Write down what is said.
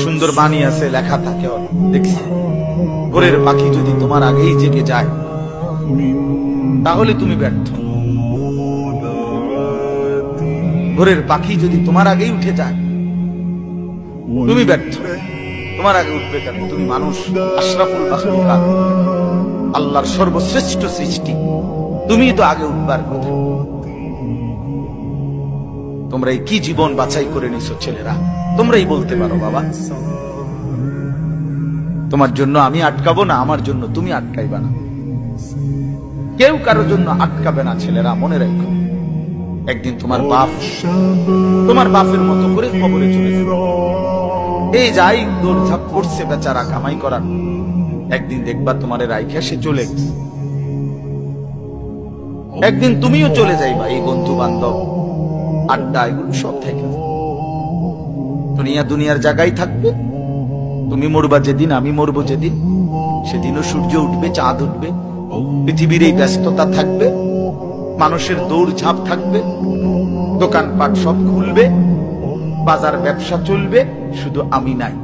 সুন্দর বাণী আছে, লেখা থাকে, দেখছি, ভোরের পাখি যদি তোমার আগেই জেগে যায় তাহলে তুমি ব্যর্থ। ভোরের পাখি যদি তোমার আগেই উঠে যায় তুমি ব্যর্থ। তোমার আগে উঠবে কেন? তুমি মানুষ, আশরাফুল মাখলুকাত, আল্লাহর সর্বশ্রেষ্ঠ সৃষ্টি, তুমি তো আগে উঠবার কথা। তোমরা কি জীবন বাছাই করে নিছো ছেলেরা? তোমরাই বলতে পারো বাবা। তোমার জন্য আমি আটকাবো না, আমার জন্য তুমি আটকাইবা না। কেউ কারোর জন্য আটকাবে না ছেলেরা, মনে রাখো। একদিন তোমার বাপ তোমার বাপের মতো করে কবরে চলে যাবে। এই যাই দৌড়ঝাঁপ করছে বেচারা কামাই করার, একদিন দেখবা তোমার রাইখা সে চলে গেছে। একদিন তুমিও চলে যাইবা। এই বন্ধু বান্ধব আড্ডা এগুলো সব থেকে দুনিয়ার জায়গায় থাকবে। তুমি মরবা যেদিন, আমি মরবো যেদিন, সেদিনও সূর্য উঠবে, চাঁদ উঠবে, পৃথিবীর এই ব্যস্ততা থাকবে, মানুষের দৌড়ঝাঁপ থাকবে, দোকানপাট সব খুলবে, বাজার ব্যবসা চলবে, শুধু আমি নাই।